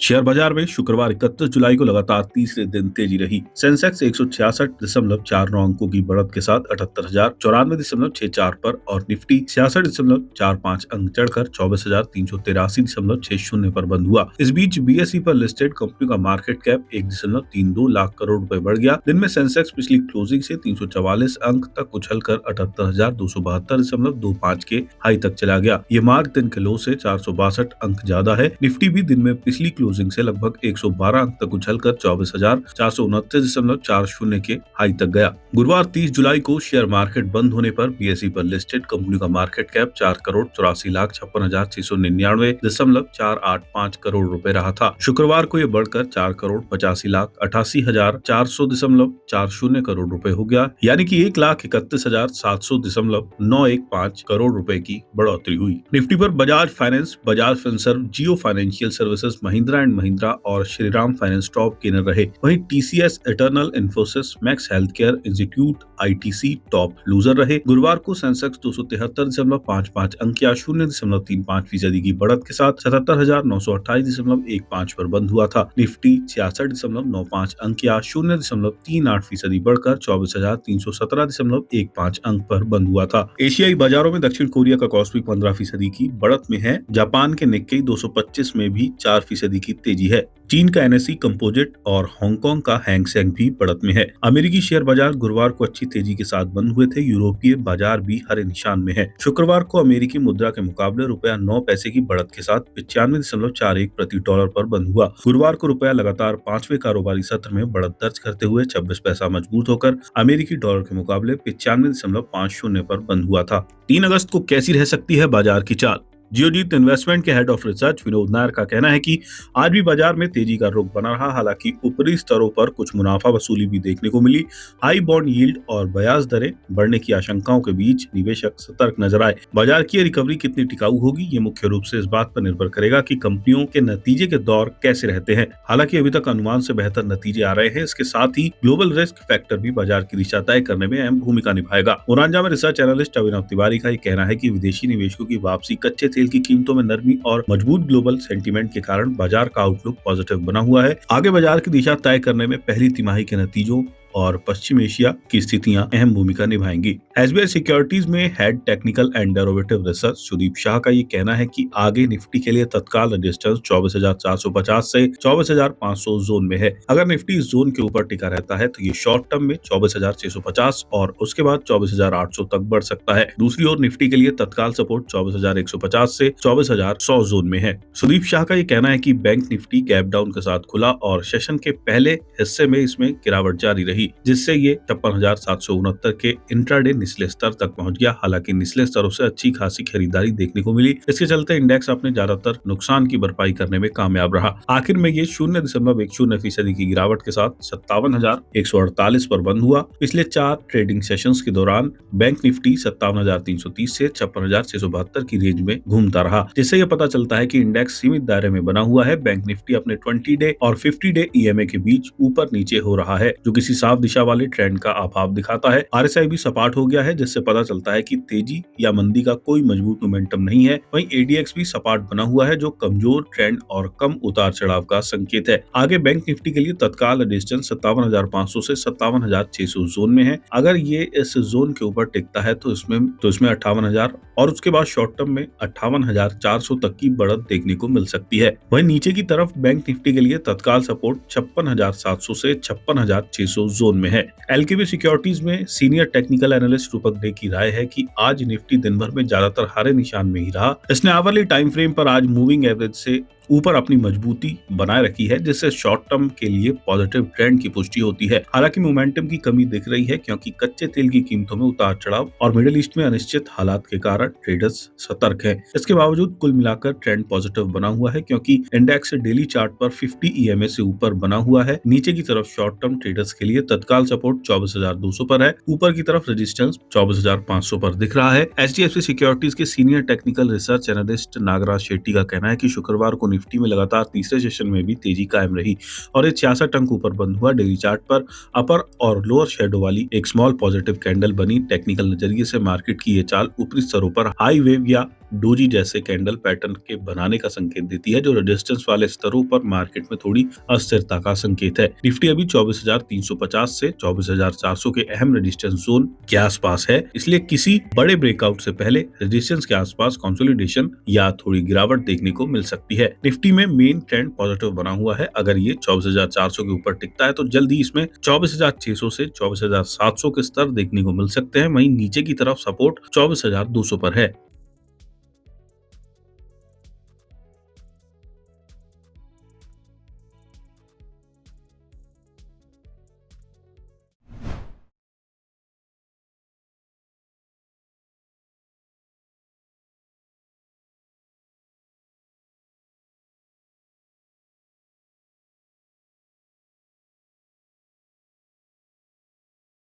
Share बाजार में शुक्रवार 31 जुलाई को लगातार तीसरे दिन तेजी रही। सेंसेक्स 166.49 अंकों की बढ़त के साथ 78,094.64 पर और निफ्टी 66.45 अंक चढ़कर 24,383.60 पर बंद हुआ। इस बीच बीएसई पर लिस्टेड कंपनी का मार्केट कैप 1.32 लाख करोड़ रुपए बढ़ गया। दिन में सेंसेक्स पिछली क्लोजिंग से 344 अंक तक उछलकर 78,272.25 के हाई तक चला गया। ये मार्क दिन के लो से 462 अंक ज्यादा है। निफ्टी भी दिन में पिछली क्लोजिंग से लगभग 112 अंक तक उछलकर 24,429.40 के हाई तक गया। गुरुवार 30 जुलाई को शेयर मार्केट बंद होने पर बीएसई पर लिस्टेड कंपनी का मार्केट कैप 4,84,56,096.485 करोड़ रुपए रहा था। शुक्रवार को यह बढ़कर 4,85,88,400.40 करोड़ रुपए हो गया, यानी कि 1,31,700.915 करोड़ रुपए की बढ़ोतरी हुई। निफ्टी पर Bajaj finance, Bajaj Finserv, Jio financial services, Mahindra and Mahindra और श्रीराम फाइनेंस टॉप गेनर रहे। वहीं TCS, eternal, Infosys, max healthcare institute, ITC top loser रहे। गुरुवार को सेंसेक्स 273.55 अंक या 0.35% की बढ़त के साथ 77,928.15 पर बंद हुआ था। निफ्टी 66.95 अंक या 0.38% बढ़कर 24,317.15 अंक पर बंद हुआ था। एशियाई बाजारों में दक्षिण कोरिया का कॉस्पिक 15% की बढ़त में है। जापान के निक्केई 225 में भी 4% की तेजी है। चीन का एनएसई कंपोजिट और हांगकांग का हैंग सेंग भी बढ़त में है। अमेरिकी शेयर बाजार गुरुवार को अच्छी तेजी के साथ बंद हुए थे। यूरोपीय बाजार भी हरे निशान में है। शुक्रवार को अमेरिकी मुद्रा के मुकाबले रुपया 9 पैसे की बढ़त के साथ 95.41 प्रति डॉलर पर बंद हुआ। गुरुवार को रुपया लगातार 5वें कारोबारी सत्र में बढ़त दर्ज करते हुए 26 पैसा मजबूत होकर अमेरिकी डॉलर के मुकाबले 95.50 पर बंद हुआ था। 3 अगस्त को कैसी रह सकती है बाजार की चाल? जियोजीत इन्वेस्टमेंट के head of research Vinod Nair का कहना है कि आज भी बाजार में तेजी का रुख बना रहा। हालांकि ऊपरी स्तरों पर कुछ मुनाफा वसूली भी देखने को मिली। हाई बॉन्ड यील्ड और ब्याज दरें बढ़ने की आशंकाओं के बीच निवेशक सतर्क नजर आए। बाजार की रिकवरी कितनी टिकाऊ होगी, ये मुख्य रूप से इस बात पर निर्भर करेगा कि कंपनियों के नतीजे के दौर कैसे रहते हैं। हालांकि अभी तक अनुमान से बेहतर नतीजे आ रहे हैं। इसके साथ ही ग्लोबल रिस्क फैक्टर भी बाजार की दिशा तय करने में अहम भूमिका निभाएगा। ओरांजा में रिसर्च एनालिस्ट अभिनव तिवारी का कहना है कि विदेशी निवेशकों की वापसी, कच्चे तेल की कीमतों में नरमी और मजबूत ग्लोबल सेंटीमेंट के कारण बाजार का आउटलुक पॉजिटिव बना हुआ है। आगे बाजार की दिशा तय करने में पहली तिमाही के नतीजों और पश्चिम एशिया की स्थितियां अहम भूमिका निभाएंगी। एसबीआई सिक्योरिटीज में head technical and derivative research Sudeep Shah का ये कहना है कि आगे निफ्टी के लिए तत्काल रेजिस्टेंस 24,450 से 24,500 जोन में है। अगर निफ्टी इस जोन के ऊपर टिका रहता है तो ये शॉर्ट टर्म में 24,650 और उसके बाद 24,800 तक बढ़ सकता है। दूसरी ओर निफ्टी के लिए तत्काल सपोर्ट 24,150 से 24,100 जोन में है। सुदीप शाह का ये कहना है कि बैंक निफ्टी गैप डाउन के साथ खुला और सेशन के पहले हिस्से में इसमें गिरावट जारी रही, जिससे ये 56,769 के इंट्राडे निचले स्तर तक पहुंच गया। हालांकि निचले स्तरों से अच्छी खासी खरीदारी देखने को मिली। इसके चलते इंडेक्स अपने ज्यादातर नुकसान की भरपाई करने में कामयाब रहा। आखिर में ये 0.10% की गिरावट के साथ 57,148 पर बंद हुआ। पिछले 4 ट्रेडिंग सेशंस के दौरान बैंक निफ्टी 57,330 से 56,672 की रेंज में घूमता रहा, जिससे यह पता चलता है कि इंडेक्स सीमित दायरे में बना हुआ है। बैंक निफ्टी अपने 20 डे और 50 डे ईएमए के बीच ऊपर नीचे हो रहा है, जो किसी साफ दिशा वाले ट्रेंड का अभाव दिखाता है। आरएसआई भी सपाट हो गया है, जिससे पता चलता है कि तेजी या मंदी का कोई मजबूत मोमेंटम नहीं है। वहीं एडीएक्स भी सपाट बना हुआ है, जो कमजोर ट्रेंड और कम उतार चढ़ाव का संकेत है। आगे बैंक निफ्टी के लिए तत्काल रेजिस्टेंस 57,500 से 57,600 जोन में है। अगर ये इस जोन के ऊपर टिकता है तो इसमें 58,000 और उसके बाद शॉर्ट टर्म में 58,400 तक की बढ़त देखने को मिल सकती है। वहीं नीचे की तरफ बैंक निफ्टी के लिए तत्काल सपोर्ट 56,700 से 56,600 जोन में है। एलकेबी सिक्योरिटीज में सीनियर टेक्निकल एनालिस्ट रूपक डे की राय है कि आज निफ्टी दिन भर में ज्यादातर हरे निशान में ही रहा। इसने आवरली टाइम फ्रेम पर आज मूविंग एवरेज से ऊपर अपनी मजबूती बनाए रखी है, जिससे शॉर्ट टर्म के लिए पॉजिटिव ट्रेंड की पुष्टि होती है। हालांकि मोमेंटम की कमी दिख रही है, क्योंकि कच्चे तेल की कीमतों में उतार चढ़ाव और मिडिल ईस्ट में अनिश्चित हालात के कारण ट्रेडर्स सतर्क हैं। इसके बावजूद कुल मिलाकर ट्रेंड पॉजिटिव बना हुआ है, क्योंकि इंडेक्स डेली चार्ट पर 50 ईएमए से ऊपर बना हुआ है। नीचे की तरफ शॉर्ट टर्म ट्रेडर्स के लिए तत्काल सपोर्ट 24,200 पर है। ऊपर की तरफ रेजिस्टेंस 24,500 पर दिख रहा है। एचडीएफसी सिक्योरिटीज के senior technical research analyst Nagaraj Shetty का कहना है कि शुक्रवार को निफ्टी में लगातार तीसरे सेशन में भी तेजी कायम रही और ये 66 अंक ऊपर बंद हुआ। डेली चार्ट पर अपर और लोअर शेडो वाली एक स्मॉल पॉजिटिव कैंडल बनी। टेक्निकल नजरिए से मार्केट की ये चाल ऊपरी स्तरों पर हाई वेव या डोजी जैसे कैंडल पैटर्न के बनाने का संकेत देती है, जो रेजिस्टेंस वाले स्तरों पर मार्केट में थोड़ी अस्थिरता का संकेत है। निफ्टी अभी 24,350 से 24,400 के अहम रेजिस्टेंस जोन के आसपास है, इसलिए किसी बड़े ब्रेकआउट से पहले रेजिस्टेंस के आसपास कंसोलिडेशन या थोड़ी गिरावट देखने को मिल सकती है। निफ्टी में मेन ट्रेंड पॉजिटिव बना हुआ है। अगर ये 24,400 के ऊपर टिकता है तो जल्दी इसमें 24,600 से 24,700 के स्तर देखने को मिल सकते हैं। वहीं नीचे की तरफ सपोर्ट 24,200 पर है।